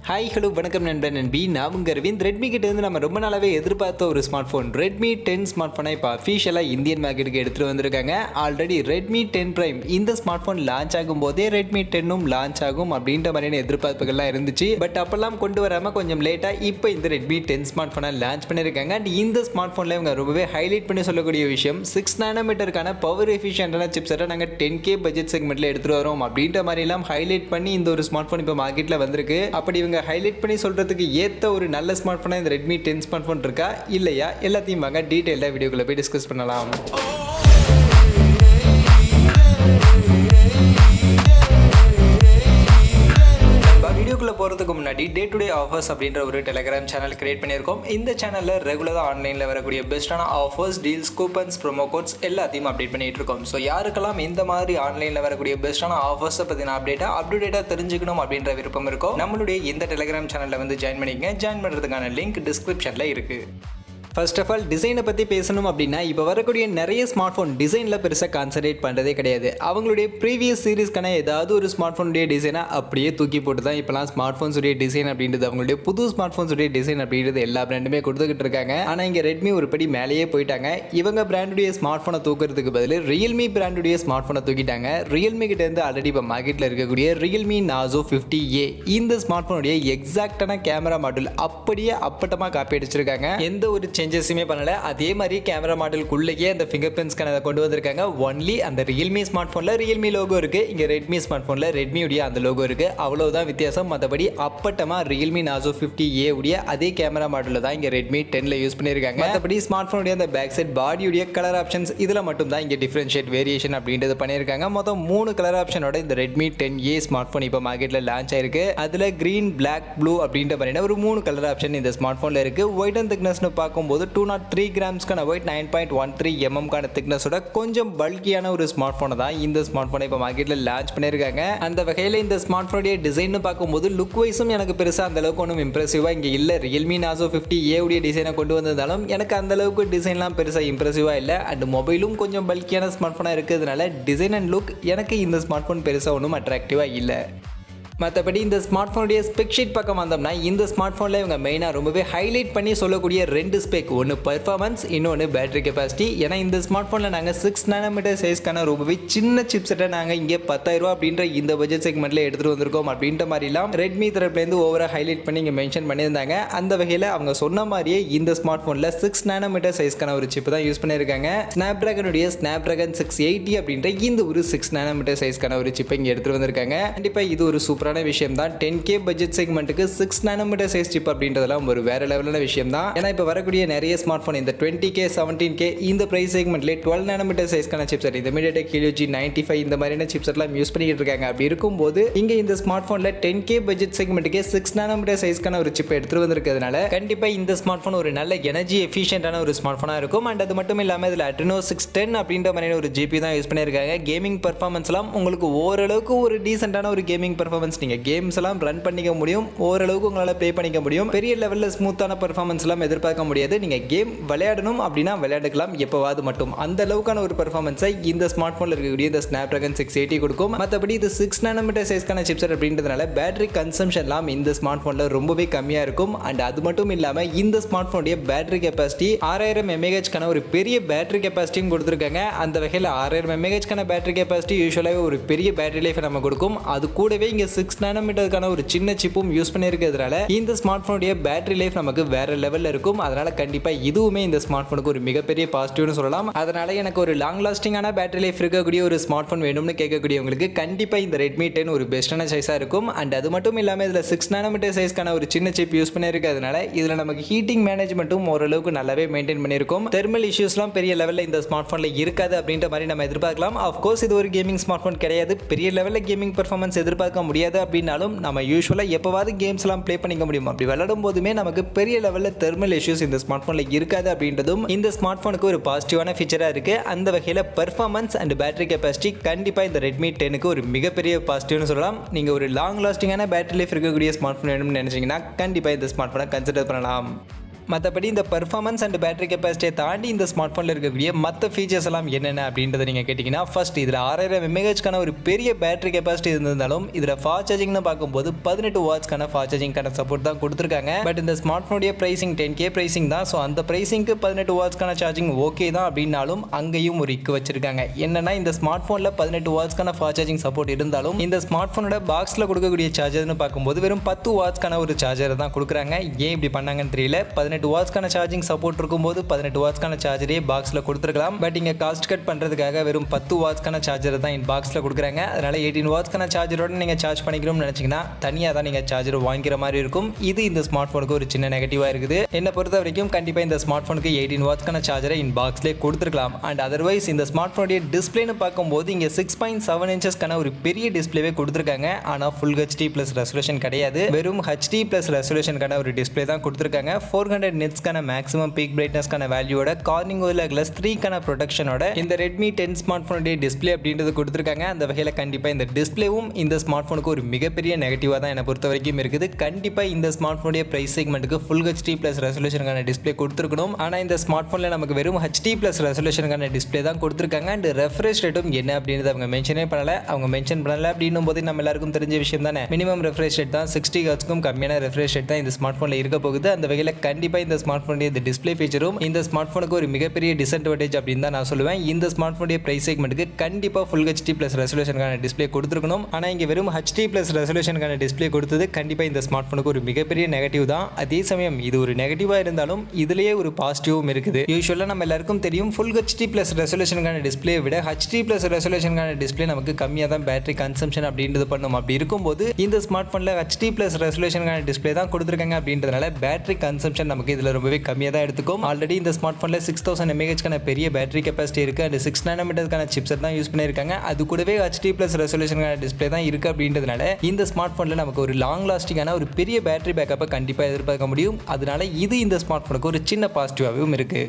Hi hello வணக்கம் நண்பன் நண்பி. நான் உங்கள் அரவிந்த். ரெட்மி கிட்ட இருந்து நம்ம ரொம்ப நாளாவே எதிர்பார்த்த ஒரு ஸ்மார்ட் ஃபோன் ரெட்மி 10 ஸ்மார்ட் ஃபோனை இப்போ அஃபிஷியலாக இந்தியன் மார்க்கெட்டுக்கு எடுத்துகிட்டு வந்திருக்காங்க. ஆல்ரெடி ரெட்மி 10 பிரைம் இந்த ஸ்மார்ட் ஃபோன் லான்ச் ஆகும் போதே ரெட்மி 10ம் லான்ச் ஆகும் அப்படின்ற மாதிரியான எதிர்பார்ப்புகள்லாம் இருந்துச்சு. பட் அப்பெல்லாம் கொண்டு வராமல் கொஞ்சம் லேட்டாக இப்போ இந்த ரெட்மி 10 ஸ்மார்ட் ஃபோனை லான்ச் பண்ணியிருக்காங்க. அண்ட் இந்த ஸ்மார்ட் ஃபோனில் இவங்க ரொம்பவே ஹைலைட் பண்ணி சொல்லக்கூடிய விஷயம் 6 நானோமீட்டருக்கான பவர் எஃபிஷியன்டான சிப்செட்டை நாங்கள் 10K பட்ஜெட் செக்மெண்ட்டில் எடுத்துகிட்டு வரோம் அப்படின்ற மாதிரிலாம் ஹைலைட் பண்ணி இந்த ஒரு ஸ்மார்ட் ஃபோன் இப்போ மார்க்கெட்டில் வந்திருக்கு. அப்படி இவங்க ஹைலைட் பண்ணி சொல்றதுக்கு ஏத்த ஒரு நல்ல ஸ்மார்ட் போனா இந்த Redmi 10 ஸ்மார்ட் போன் இருக்கா இல்லையா எல்லாத்தையும் வாங்க டீடைலா வீடியோக்குள்ள போய் டிஸ்கஸ் பண்ணலாம். வீடியோக்குள்ள போறதுக்கு முன்னாடி டே டு டே ஆஃபர்ஸ் அப்படின்ற ஒரு டெலிகிராம் சேனல் கிரியேட் பண்ணியிருக்கோம். இந்த சேனல்ல ரெகுலரா ஆன்லைன்ல வரக்கூடிய பெஸ்டான offers, deals, coupons, promo quotes எல்லாத்தையும் அப்டேட் பண்ணிட்டு இருக்கோம். ஸோ யாருக்கெல்லாம் இந்த மாதிரி ஆன்லைன்ல வரக்கூடிய பெஸ்டான ஆஃபர்ஸை பத்தின அப்டேட்டா தெரிஞ்சுக்கணும் அப்படின்ற விருப்பம் இருக்கோ நம்மளுடைய இந்த டெலிகிராம் சேனல்ல வந்து ஜாயின் பண்ணிக்கங்க. ஜாயின் பண்றதுக்கான லிங்க் டிஸ்கிரிப்ஷன்ல இருக்கு. ஃபர்ஸ்ட் ஆஃப் ஆல் டிசைனை பற்றி பேசணும் அப்படின்னா இப்போ வரக்கூடிய நிறைய ஸ்மார்ட் ஃபோன் டிசைனில் பெருசாக கான்சன்ட்ரேட் பண்ணுறதே கிடையாது. அவங்களுடைய ப்ரீவியஸ் சீரீஸ்க்கான ஏதாவது ஒரு ஸ்மார்ட் ஃபோனுடைய டிசைனை அப்படியே தூக்கி போட்டு தான் இப்போலாம் ஸ்மார்ட் ஃபோன்ஸுடைய டிசைன் அப்படின்றது அவங்களுடைய புது ஸ்மார்ட் ஃபோன்ஸுடைய டிசைன் அப்படின்றது எல்லா பிராண்டுமே கொடுத்துக்கிட்டு இருக்காங்க. ஆனால் இங்கே ரெட்மி ஒரு படி மேலேயே போயிட்டாங்க. இவங்க பிராண்டுடைய ஸ்மார்ட் ஃபோனை தூக்குறதுக்கு பதில் ரியல்மி பிராண்டுடைய ஸ்மார்ட் ஃபோனை தூக்கிட்டாங்க. ரியல்மி கிட்ட இருந்து ஆல்ரெடி இப்போ மார்க்கெட்டில் இருக்கக்கூடிய ரியல்மி நாசோ 50A இந்த ஸ்மார்ட் ஃபோனுடைய எக்ஸாக்டான கேமரா மாடல் அப்படியே அப்பட்டமாக காப்பி அடிச்சிருக்காங்க. எந்த ஒரு சேஞ்சஸுமே பண்ணல. அதே மாதிரி கேமரா மாடலுக்குள்ளேயே அந்த ஃபிங்கர் பிரிண்ட்ஸ்க்கான கொண்டு வந்திருக்காங்க. ஒன்லி அந்த ரியல்மி ஸ்மார்ட் ஃபோனில் ரியல்மி லோகோ இருக்கு, இங்கே ரெட்மி ஸ்மார்ட் ஃபோனில் ரெட்மியுடைய அந்த லோகோ இருக்கு. அவ்வளவுதான் வித்தியாசம். மற்றபடி அப்பட்டமா ரியல்மி நாசோ 50A உடைய அதே கேமரா மாடலில் தான் இங்கே ரெட்மி 10ல யூஸ் பண்ணியிருக்காங்க. மற்றபடி ஸ்மார்ட் ஃபோனுடைய அந்த பேக் சைட் பாடியுடைய கலர் ஆப்ஷன்ஸ் இதில் மட்டும் தான் இங்கே டிஃபரன்ஷியேட் வேரியேஷன் அப்படின்றது பண்ணியிருக்காங்க. மொத்தம் 3 கலர் ஆப்ஷனோட இந்த ரெட்மி 10A ஸ்மார்ட் ஃபோன் இப்போ மார்க்கெட்டில் லான்ச் ஆயிருக்கு. அதில் கிரீன், பிளாக், ப்ளூ அப்படின்ற மாதிரியான ஒரு 3 கலர் ஆப்ஷன் இந்த ஸ்மார்ட் ஃபோனில் இருக்கு. ஒயிட் அண்ட் திக்னஸ்னு பார்க்கும்போது 203 கிராம்ஸ்க்கான ஒயிட், 9.13 mm திக்னஸோட கொஞ்சம் பல்கியான ஒரு ஸ்மார்ட் போனை தான் இந்த ஸ்மார்ட் போனை இப்போ மார்க்கெட்டில் லான்ச் பண்ணியிருக்காங்க. அந்த வகையில் இந்த ஸ்மார்ட் போனுடைய டிசைன் பார்க்கும்போது லுக் வைஸும் எனக்கு பெருசாக அந்த அளவுக்கு ஒன்றும் இம்ப்ரெசிவாக இங்கே இல்லை. ரியல்மி நாசோ 50A உடைய டிசைனை கொண்டு வந்திருந்தாலும் எனக்கு அந்த அளவுக்கு டிசைன்லாம் பெருசாக இம்ப்ரெசிவாக இல்லை. அண்ட் மொபைலும் கொஞ்சம் பல்கியான ஸ்மார்ட் போனாக இருக்கிறதுனால டிசைன் அண்ட் லுக் எனக்கு இந்த ஸ்மார்ட் போன் பெருசாக ஒன்றும் அட்ராக்டிவாக இல்லை. மற்றபடி இந்த ஸ்மார்ட் ஃபோனுடைய ஸ்பெக் ஷீட் பக்கம் வந்தோம்னா இந்த ஸ்மார்ட் ஃபோனில் இவங்க மெயினாக ரொம்பவே ஹைலைட் பண்ணி சொல்லக்கூடிய 2 ஸ்பெக், ஒன்று பெர்ஃபார்மன்ஸ், இன்னொன்று பேட்டரி கெப்பாசிட்டி. ஏன்னா இந்த ஸ்மார்ட் ஃபோனில் நாங்கள் 6 நானோமீட்டர் சைஸ்க்கான ரொம்பவே சின்ன சிப்செட்டை நாங்கள் இங்கே 10,000 அப்படின்ற இந்த பட்ஜெட் செக்மெண்ட்டில் எடுத்துகிட்டு வந்திருக்கோம் அப்படின்ற மாதிரிலாம் ரெட்மி தரப்புலேருந்து ஓவராக ஹைலைட் பண்ணி இங்கே மென்ஷன் பண்ணியிருந்தாங்க. அந்த வகையில் அவங்க சொன்ன மாதிரியே இந்த ஸ்மார்ட் ஃபோனில் 6 நானோமீட்டர் சைஸ்க்கான ஒரு சிப் தான் யூஸ் பண்ணியிருக்காங்க. ஸ்னாப்ட்ராகனுடைய ஸ்னாப்ட்ராகன் 680 அப்படின்ற இந்த ஒரு 6 நானோமீட்டர் சைஸ்க்கான ஒரு சிப்பை இங்கே எடுத்துகிட்டு வந்திருக்காங்க. கண்டிப்பாக இது ஒரு சூப்பரான விஷயம் தான். 10K பட்ஜெட் செக்மெண்ட்டுக்கு 6 நானோமீட்டர் சைஸ் சிப் அப்படின்றதெல்லாம் ஒரு வேற லெவலான விஷயம் தான். ஏன்னா இப்போ வரக்கூடிய நிறைய ஸ்மார்ட் ஃபோன் இந்த 20K 17K இந்த பிரைஸ் செக்மெண்ட்லேயே 12 நானோமீட்டர் சைஸ்க்கான சிப்செட், இந்த Mediatek G95 இந்த மாதிரியான சிப்செட்லாம் யூஸ் பண்ணிட்டு இருக்காங்க. அப்படி இருக்கும்போது இங்கே இந்த ஸ்மார்ட் ஃபோனில் 10K பட்ஜெட் செக்மெண்ட்டுக்கே 6 நானோமீட்டர் சைஸ்க்கான ஒரு சிப் எடுத்துட்டு வந்திருக்கிறதுனால கண்டிப்பாக இந்த ஸ்மார்ட் ஃபோன் ஒரு நல்ல எனர்ஜி எஃபிஷியன்டான ஒரு ஸ்மார்ட் ஃபோனாக இருக்கும். அண்ட் அது மட்டும் இல்லாமல் இதில் Adreno 610 அப்படின்ற மாதிரியான ஒரு ஜிபி தான் யூஸ் பண்ணியிருக்காங்க. கேமிங் பர்ஃபார்மன்ஸ்லாம் உங்களுக்கு ஓரளவுக்கு ஒரு டீசென்டான ஒரு கேமிங் பர்ஃபார்மன்ஸ், நீங்கள் கேம்ஸ் எல்லாம் ரன் பண்ணிக்க முடியும், ஓரளவுக்கு உங்களால் ப்ளே பண்ணிக்க முடியும். பெரிய லெவலில் ஸ்மூத்தான பர்ஃபார்மன்ஸ் எல்லாம் எதிர்பார்க்க முடியாது. நீங்கள் கேம் விளையாடணும் அப்படின்னா விளையாடுக்கலாம் எப்போவாது மட்டும். அந்த அளவுக்கான ஒரு பர்ஃபார்மன்ஸை இந்த ஸ்மார்ட் ஃபோனில் இருக்கக்கூடிய இந்த ஸ்னாப்ட்ராகன் 680 கொடுக்கும். மற்றபடி இது 6 நானோமீட்டர் சைஸ்க்கான சிப்செட் அப்படின்றதுனால பேட்டரி கன்சம்ஷன்லாம் இந்த ஸ்மார்ட் ஃபோனில் ரொம்பவே கம்மியாக இருக்கும். அண்ட் அது மட்டும் இல்லாமல் இந்த ஸ்மார்ட் ஃபோனுடைய பேட்டரி கெப்பாசிட்டி 6000 mAhக்கான ஒரு பெரிய பேட்டரி கெப்பாசிட்டியும் கொடுத்துருக்காங்க. அந்த வகையில் 6000 mAhக்கான பேட்டரி கெப்பாசிட்டி யூஸ்வலாகவே ஒரு பெரிய பேட்டரி லைஃப் நம்ம கொடுக்கும். அது கூடவே இங்கே 6 நானோமீட்டருக்கான ஒரு சின்ன சிப்பும் யூஸ் பண்ணியிருக்கிறதுனால இந்த ஸ்மார்ட் ஃபோனுடைய பேட்டரி லைஃப் நமக்கு வேற லெவலில் இருக்கும். அதனால கண்டிப்பாக இதுவுமே இந்த ஸ்மார்ட் ஃபோனுக்கு ஒரு மிகப்பெரிய பாசிட்டிவ்னு சொல்லலாம். அதனால எனக்கு ஒரு லாங் லாஸ்டிங்கான பேட்டரி லைஃப் இருக்கக்கூடிய ஒரு ஸ்மார்ட் ஃபோன் வேணும்னு கேட்கக்கூடியவங்களுக்கு கண்டிப்பாக இந்த ரெட்மி 10 ஒரு பெஸ்டான சைஸாக இருக்கும். அண்ட் அது மட்டும் இல்லாமல் இதில் 6 நானோமீட்டர் சைஸ்க்கான ஒரு சின்ன சிப் யூஸ் பண்ணியிருக்கிறதுனால இதில் நமக்கு ஹீட்டிங் மேனேஜ்மெண்ட்டும் ஓரளவுக்கு நல்லாவே மெயின்டைன் பண்ணியிருக்கும். தெர்மல் இஷ்யூஸ்லாம் பெரிய லெவலில் இந்த ஸ்மார்ட் ஃபோனில் இருக்காது அப்படின்ற மாதிரி நம்ம எதிர்பார்க்கலாம். ஆஃப்கோர்ஸ் இது ஒரு கேமிங் ஸ்மார்ட் ஃபோன் கிடையாது, பெரிய லெவலில் கேமிங் பர்ஃபார்மன்ஸ் எதிர்பார்க்க முடியாது அப்படின்னாலும் நம்ம யூஸ்வலாக எப்போவாது கேம்ஸ்லாம் ப்ளே பண்ணிக்க முடியும். அப்படி விளையாடும் போதுமே நமக்கு பெரிய லெவலில் தெர்மல் இஷ்யூஸ் இந்த ஸ்மார்ட் ஃபோனில் இருக்காது அப்படின்றதும் இந்த ஸ்மார்ட் ஃபோனுக்கு ஒரு பாசிட்டிவான ஃபீச்சராக இருக்குது. அந்த வகையில் பர்ஃபார்மன்ஸ் அண்ட் பேட்டரி கெப்பாசிட்டி கண்டிப்பாக இந்த ரெட்மி 10க்கு ஒரு மிகப்பெரிய பாசிட்டிவ்னு சொல்லலாம். நீங்கள் ஒரு லாங் லாஸ்டிங்கான பேட்டரி லைஃப் இருக்கக்கூடிய ஸ்மார்ட் ஃபோன் வேணும்னு நினச்சிங்கன்னா கண்டிப்பாக இந்த ஸ்மார்ட் ஃபோனை கன்சிடர் பண்ணலாம். மற்றபடி இந்த பெர்ஃபார்மன்ஸ் அண்ட் பேட்டரி கெப்பாசிட்டியை தாண்டி இந்த ஸ்மார்ட் ஃபோனில் இருக்கக்கூடிய மற்ற ஃபீச்சர்ஸ் எல்லாம் என்னென்ன அப்படின்றத நீங்கள் கேட்டிங்கன்னா, ஃபர்ஸ்ட் இதில் 6000 mAhக்கான ஒரு பெரிய பேட்டரி கெப்பாசிட்டி இருந்திருந்தாலும் இதில் ஃபாஸ்ட் சார்ஜிங்னு பார்க்கும்போது 18 வாட்ஸ்க்கான ஃபாஸ்ட் சார்ஜிங்கான சப்போர்ட் தான் கொடுத்துருக்காங்க. பட் இந்த ஸ்மார்ட் ஃபோனுடைய பிரைசிங் 10K பிரைசிங் தான். ஸோ அந்த பிரைசிங்க்கு 18 வாட்ஸ்க்கான சார்ஜிங் ஓகே தான் அப்படின்னாலும் அங்கேயும் ஒரு இக்கு வச்சிருக்காங்க. என்னன்னா இந்த ஸ்மார்ட் ஃபோனில் 18 வாட்ஸ்க்கான ஃபாஸ்ட் சார்ஜிங் சப்போர்ட் இருந்தாலும் இந்த ஸ்மார்ட் ஃபோனோட பாக்ஸில் கொடுக்கக்கூடிய சார்ஜர்னு பார்க்கும்போது வெறும் 10 வாட்ஸ்க்கான ஒரு சார்ஜர் தான் கொடுக்குறாங்க. ஏன் இப்படி பண்ணாங்கன்னு தெரியல. 18 வாட்ஸ்க்கான சார்ஜிங் சப்போர்ட் இருக்கும்போது 18 வாட்ஸ்க்கான சார்ஜரே பாக்ஸில் கொடுத்துருக்கலாம். பட் இங்கே காஸ்ட் கட் பண்ணுறதுக்காக வெறும் 10 வாட்ஸ்க்கான சார்ஜர் தான் இந்த பாக்ஸில் கொடுக்குறாங்க. அதனால 18 வாட்ஸ்க்கான சார்ஜரோட நீங்கள் சார்ஜ் பண்ணிக்கணும்னு நினச்சிங்கன்னா தனியாக தான் நீங்கள் சார்ஜர் வாங்கிக்கிற மாதிரி இருக்கும். இது இந்த ஸ்மார்ட் ஃபோனுக்கு ஒரு சின்ன நெகட்டிவாக இருக்குது. என்னை பொறுத்த வரைக்கும் கண்டிப்பாக இந்த ஸ்மார்ட் ஃபோனுக்கு 18 வாட்ஸ்க்கான சார்ஜரை இந்த பாக்ஸ்லேயே கொடுத்துருக்கலாம். அண்ட் அதர்வைஸ் இந்த ஸ்மார்ட் ஃபோனுடைய டிஸ்பிளேன்னு பார்க்கும்போது இங்கே 6.7 இன்ச்சஸ்க்கான ஒரு பெரிய டிஸ்பிளேவே கொடுத்துருக்காங்க. ஆனால் ஃபுல் HD ப்ளஸ் ரெசல்யூஷன் கிடையாது. வெறும் HD ப்ளஸ் ரெசல்யூஷனுக்கான ஒரு டிஸ்பிளே தான் கொடுத்துருக்காங்க. 400 நிட்ஸ்க்கான மேக்ஸிமம் பீக் பிரைட்னஸ்க்கான வேல்யூவோட கார்னிங் கோரில்லா கிளாஸ் 3க்கான ப்ரொடெக்ஷனோட இந்த Redmi 10 ஸ்மார்ட் ஃபோனுடைய டிஸ்பிளே அப்படின்றது கொடுத்துருக்காங்க. அந்த வகையில் கண்டிப்பாக இந்த டிஸ்பிளேவும் இந்த ஸ்மார்ட் ஃபோனுக்கு ஒரு மிகப்பெரிய நெகட்டிவாக தான் என்னை பொறுத்த வரைக்கும் இருக்குது. கண்டிப்பாக இந்த ஸ்மார்ட் ஃபோனுடைய பிரைஸ் செக்மெண்ட்டுக்கு ஃபுல் HD ப்ளஸ் ரெசல்யூஷனுக்கான டிஸ்பிளே கொடுத்துருக்கணும். ஆனால் இந்த ஸ்மார்ட் ஃபோனில் நமக்கு வெறும் HD ப்ளஸ் ரெசல்யூஷனுக்கான டிஸ்பிளே தான் கொடுத்துருக்காங்க. அண்ட் ரெஃப்ரெஷ் ரேட்டும் என்ன அப்படின்றது அவங்க மென்ஷனே பண்ணல. அவங்க மென்ஷன் பண்ணல அப்படின்னும் போது நம்ம எல்லாருக்கும் தெரிஞ்ச விஷயம் தானே. மினிமம் ரெஃப்ரெஷ் ரேட் தான் 60 ஹெர்ட்ஸ்க்கும் கம்மியான ரெஃப்ரெஷ் ரேட் தான் இந்த ஸ்மார்ட் ஃபோனில் இருக்க போகுது. அந்த வகையில் கண்டிப்பாக இந்த ஸ்மார்ட் ஃபோனுடைய இந்த டிஸ்பிளே ஃபீச்சரும் இந்த ஸ்மார்ட் ஃபோனுக்கு ஒரு மிகப்பெரிய டிஸ்அட்வான்டேஜ் அப்படின்னு தான் நான் சொல்லுவேன். இந்த ஸ்மார்ட் ஃபோனுடைய பிரைஸ் செக்மெண்ட்டுக்கு கண்டிப்பாக ஃபுல் HD ப்ளஸ் ரெசல்யூஷனுக்கான டிஸ்பிளே கொடுத்துருக்கணும். ஆனால் இங்கே வெறும் HD ப்ளஸ் ரெசல்யூஷனுக்கான டிஸ்பிளே கொடுத்தது கண்டிப்பாக இந்த ஸ்மார்ட் ஃபோனுக்கு ஒரு மிகப்பெரிய நெகட்டிவ் தான். அதே சமயம் இது ஒரு நெகட்டிவாக இருந்தாலும் இதுலேயே ஒரு பாசிட்டிவும் இருக்குது. யூஸ்வலாக நம்ம எல்லாருக்கும் தெரியும் ஃபுல் HD ப்ளஸ் ரெசல்யூஷனுக்கான டிஸ்பிளே விட HD ப்ளஸ் ரெசல்யூஷனுக்கான டிஸ்பிளே நமக்கு கம்மியாக தான் பேட்டரி கன்சம்ஷன் அப்படின்றது பண்ணும். அப்படி இருக்கும்போது இந்த ஸ்மார்ட் ஃபோனில் HD ப்ளஸ் ரெசல்யூஷனுக்கான டிஸ்பிளே தான் கொடுத்துருக்காங்க அப்படின்றதுனால பேட்டரி கன்சம்ஷன் நமக்கு இதில் ரொம்பவே கம்மியாக தான் எடுத்துக்கும். ஆல்ரெடி இந்த ஸ்மார்ட் ஃபோனில் 6000 mAhக்கான பெரிய பேட்டரி கெப்பாசிட்டி இருக்குது. அண்ட் 6 nanometerக்கான சிப்செட் தான் யூஸ் பண்ணியிருக்காங்க. அது கூடவே HD ப்ளஸ் ரெசல்யூஷனுக்கான டிஸ்பிளே தான் இருக்குது அப்படின்றதுனால இந்த ஸ்மார்ட் ஃபோனில் நமக்கு ஒரு லாங் லாஸ்டிங்கான ஒரு பெரிய பேட்டரி பேக்கப்பை கண்டிப்பாக எதிர்பார்க்க முடியும். அதனால இது இந்த ஸ்மார்ட் ஃபோனுக்கு ஒரு சின்ன பாசிட்டிவாகவும் இருக்குது.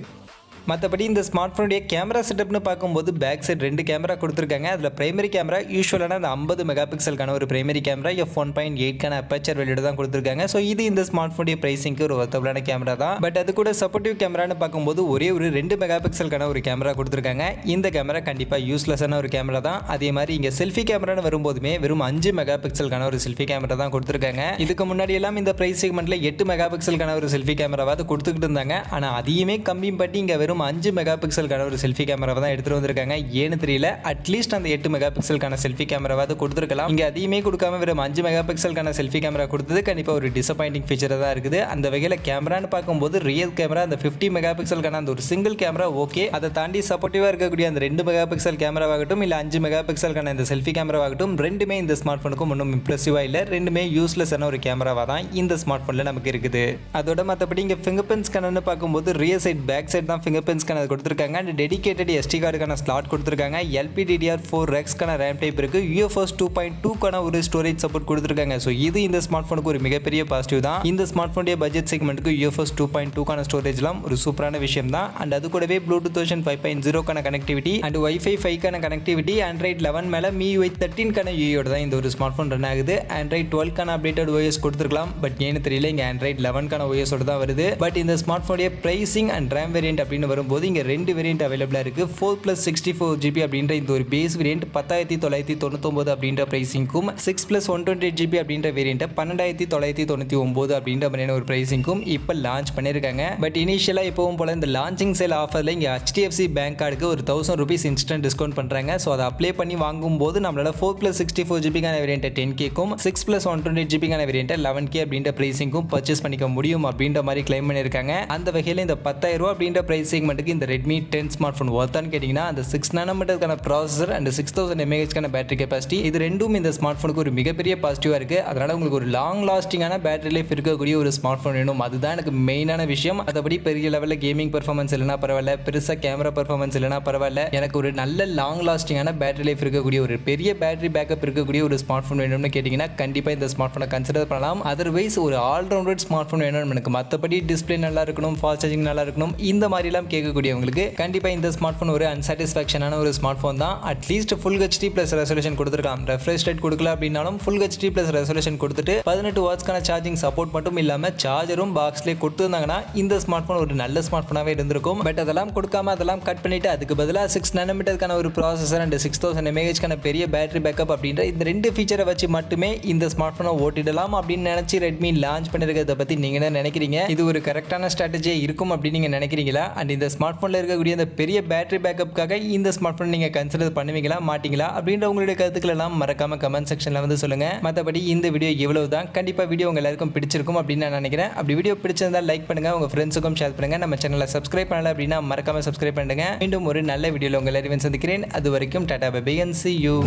மற்றபடி இந்த ஸ்மார்ட் ஃபோனுடைய கேமரா செட்டப்னு பார்க்கும்போது பேக் சைட் 2 கேமரா கொடுத்துருக்காங்க. அதில் பிரைமரி கேமரா யூஸ்வலான அந்த 50 மெகாபிக்சலுக்கான ஒரு பிரைமரி கேமரா f1.8க்கான அப்பேச்சர் வெளியிட தான் கொடுத்துருக்காங்க. ஸோ இது இந்த ஸ்மார்ட் ஃபோனுடைய பிரைசிங்க்கு ஒரு ஒர்த்தபிளான கேமரா தான். பட் அது கூட சப்போர்ட்டிவ் கேமரான்னு பார்க்கும்போது ஒரே ஒரு 2 மெகாபிக்சலுக்கான ஒரு கேமரா கொடுத்துருக்காங்க. இந்த கேமரா கண்டிப்பாக யூஸ்லெஸ்ஸான ஒரு கேமரா தான். அதே மாதிரி இங்கே செல்ஃபி கேமரான்னு வரும்போதுமே வெறும் 5 மெகாபிக்சலுக்கான ஒரு செல்ஃபி கேமரா தான் கொடுத்துருக்காங்க. இதுக்கு முன்னாடி எல்லாம் இந்த பிரைஸ் செக்மெண்ட்டில் 8 மெகாபிக்சலுக்கான ஒரு செல்ஃபி கேமராவாவது கொடுத்துக்கிட்டு இருந்தாங்க. ஆனால் அதையுமே கம்மி பண்ணி இங்கே வெறும் 5 மெகாபிக்சலுக்கான ஒரு செல்ஃபி கேமராவை தான் எடுத்துட்டு வந்திருக்காங்க. ஏன்னு தெரியல. அட்லீஸ்ட் அந்த 8 மெகாபிக்சலுக்கான செல்ஃபி கேமராவாவது கொடுத்துருக்கலாம். இங்கே அதையுமே கொடுக்காம வெறும் 5 மெகாபிக்சலுக்கான செல்ஃபி கேமரா கொடுத்தது கண்டிப்பாக ஒரு டிசப்பாயிண்டிங் ஃபீச்சராக தான் இருக்குது. அந்த வகையில் கேமரான்னு பார்க்கும்போது ரியல் கேமரா அந்த 50 மெகாபிக்சலுக்கான அந்த ஒரு சிங்கிள் கேமரா ஓகே. அதை தாண்டி சப்போர்ட்டிவாக இருக்கக்கூடிய அந்த 2 மெகாபிக்சல் கேமராவாகட்டும் இல்லை 5 மெகாபிக்சலுக்கான இந்த செல்ஃபி கேமராவாகட்டும் ரெண்டுமே இந்த ஸ்மார்ட் ஃபோனுக்கும் ஒன்றும் இம்ப்ரெசிவாக இல்லை. ரெண்டுமே யூஸ்லெஸ்ஸான ஒரு கேமராவாக தான் இந்த ஸ்மார்ட் ஃபோனில் நமக்கு இருக்குது. அதோட மற்றபடி இங்கே ஃபிங்கர் பிரிண்ட் ஸ்கேனர்னு பார்க்கும்போது ரியர் சைட் பேக் சைட் தான் ஃபிங்கர் பிரிண்ட் ஸ்கேனர் கொடுத்துருக்காங்க. அண்ட் டெடிகேட்டட் SD கார்டுக்கான ஸ்லாட் கொடுத்துருக்காங்க. LPDDR4X-க்கான ரேம் டைப் இருக்கு. UFS 2.2க்கான ஒரு ஸ்டோரேஜ் சப்போர்ட் கொடுத்துருக்காங்க. ஸோ இது இந்த ஸ்மார்ட் ஃபோனுக்கு ஒரு மிகப்பெரிய பாசிட்டிவ் தான். இந்த ஸ்மார்ட் ஃபோனுடைய பட்ஜெட் செக்மெண்ட்டுக்கு UFS 2.2க்கான ஸ்டோரேஜ்லாம் ஒரு சூப்பரான விஷயம் தான். அண்ட் அது கூடவே ப்ளூடூத் வெர்ஷன் 5.0க்கான கனெக்டிவிட்டி அண்ட் Wi-Fi 5க்கான கனெக்டிவிட்டி Android 11 மேலே MIUI 13க்கான UI தான் இந்த ஒரு ஸ்மார்ட் ஃபோன் ரன் ஆகுது. Android 12க்கான அப்டேட்டட் OS கொடுத்துருக்கலாம். பட் ஏன்னு தெரியல இங்கே Android 11க்கான OS தான் வருது. பட் இந்த ஸ்மார்ட் ஃபோனுடைய பிரைசிங் அண்ட் ரேம் வேரியன்ட் அப்படின்னு வரும்போது இங்கே 2 வேரியன்ட் அவைலபிளாக இருக்குது. 4+64GB அப்படின்ற இந்த ஒரு பேஸ் வேரியன்ட் 10,999 அப்படின்ற பிரைசிங்கும் 6+128GB அப்படின்ற வேரியன்ட் 12,999 அப்படின்ற மாதிரியான ஒரு பிரைசிங்கும் இப்போ லான்ச் பண்ணியிருக்காங்க. பட் இனிஷியலாக இப்போவும் போல இந்த லான்ச்சிங் சேல் ஆஃபரில் இங்கே HDFC பேங்க் கார்டுக்கு ஒரு 1000 rupees இன்ஸ்டன்ட் டிஸ்கவுண்ட் பண்ணுறாங்க. ஸோ அதை அப்ளை பண்ணி வாங்கும்போது நம்மளால 4+64GBக்கான வேரியன்ட் 10Kக்கும் 6+128GBக்கான வேரியன்ட் 11K அப்படின்ற பிரைசிங்கும் பர்ச்சேஸ் பண்ணிக்க முடியும் அப்படின்ற மாதிரி கிளைம் பண்ணியிருக்காங்க. அந்த வகையில் இந்த 10,000 ரூபா அப்படின்ற பிரைஸ் செக்மெண்ட்டுக்கு இந்த Redmi 10 ஸ்மார்ட் ஃபோன் ஒர்த்தான்னு கேட்டிங்கன்னா அந்த 6 nanometerக்கான ப்ராசஸர் அண்ட் 6000 mAhக்கான பேட்டரி கெப்பாசிட்டி இது ரெண்டும் இந்த ஸ்மார்ட் ஃபோனுக்கு ஒரு மிகப்பெரிய பாசிட்டிவாக இருக்குது. அதனால் உங்களுக்கு ஒரு லாங் லாஸ்டிங்கான பேட்டரி லைஃப் இருக்கக்கூடிய ஒரு ஸ்மார்ட் ஃபோன் வேணும். அதுதான் எனக்கு மெயினான விஷயம். அதபடி பெரிய லெவலில் கேமிங் பெர்ஃபார்மன்ஸ் இல்லைனா பரவாயில்ல, பெருசாக கேமரா பெர்ஃபார்மன்ஸ் இல்லைனா பரவாயில்ல, எனக்கு ஒரு நல்ல லாங் லாஸ்டிங்கான பேட்டரி லைஃப் இருக்கக்கூடிய ஒரு பெரிய பேட்டரி பேக்கப் இருக்கக்கூடிய ஒரு ஸ்மார்ட் ஃபோன் வேணும்னு கேட்டிங்கன்னா கண்டிப்பாக இந்த ஸ்மார்ட் ஃபோனை கன்சிடர் பண்ணலாம். அதர்வைஸ் ஒரு ஆல்ரவுண்டட் ஸ்மார்ட் ஃபோன் வேணும் எனக்கு. மற்றபடி டிஸ்பிளே நல்லா இருக்கணும், ஃபாஸ்ட் சார்ஜிங் நல்லா இருக்கணும், இந்த மாதிரிலாம் எல்லாம் கேட்கக்கூடியவங்களுக்கு கண்டிப்பா இந்த ஸ்மார்ட் போன் ஒரு அன்சாட்டிஸ்ஃபேக்ஷனான ஒரு ஸ்மார்ட் போன் தான். At least full HD plus resolution கொடுத்துருக்கலாம். ரெஃப்ரெஷ் ரேட் கொடுக்கல அப்படின்னாலும் ஃபுல் ஹெச்டி பிளஸ் ரெசல்யூஷன் கொடுத்துட்டு 18 வாட்ஸ்க்கான சார்ஜிங் சப்போர்ட் மட்டும் இல்லாம சார்ஜரும் பாக்ஸ்லேயே கொடுத்துருந்தாங்கன்னா இந்த ஸ்மார்ட் போன் ஒரு நல்ல ஸ்மார்ட் போனாவே இருந்திருக்கும். பட் அதெல்லாம் கொடுக்காம அதெல்லாம் கட் பண்ணிட்டு அதுக்கு பதிலாக 6 nm ஒரு ப்ராசஸர் அண்ட் 6000 mAh பெரிய பேட்டரி பேக்கப் அப்படின்ற இந்த ரெண்டு ஃபீச்சரை வச்சு மட்டுமே இந்த ஸ்மார்ட் போனை ஓட்டிடலாம் அப்படின்னு நினைச்சு ரெட்மி லான்ச் பண்ணிருக்கிறத பத்தி நீங்க என்ன நினைக்கிறீங்க? இது ஒரு கரெக்டான ஸ்ட்ராட்டஜியா இருக்கும் அப்படின்னு நீங்க நினைக்கிறீங்களா? அண்ட் இந்த ஸ்மார்ட் போன்ல இருக்கக்கூடிய இந்த பெரிய பேட்டரி பேக்கப்புக்காக இந்த ஸ்மார்ட் போன் நீங்க கன்சிடர் பண்ணுவீங்களா மாட்டீங்களா அப்படின்ற உங்களுடைய கருத்துக்கள் எல்லாம் மறக்காம கமெண்ட் செக்ஷன்ல வந்து சொல்லுங்க. மற்றபடி இந்த வீடியோ இவ்வளவுதான். கண்டிப்பா வீடியோ உங்க எல்லாருக்கும் பிடிச்சிருக்கும் அப்படின்னு நான் நினைக்கிறேன். அப்படி வீடியோ பிடிச்சிருந்தா லைக் பண்ணுங்க, உங்க ஃப்ரெண்ட்ஸுக்கும் ஷேர் பண்ணுங்க. நம்ம சேனலை சப்ஸ்கிரைப் பண்ணல அப்படின்னா மறக்காம சப்ஸ்கிரைப் பண்ணுங்க. மீண்டும் ஒரு நல்ல வீடியோல உங்க எல்லாரையும் சந்திக்கிறேன். அது வரைக்கும் tata bye bye and see you.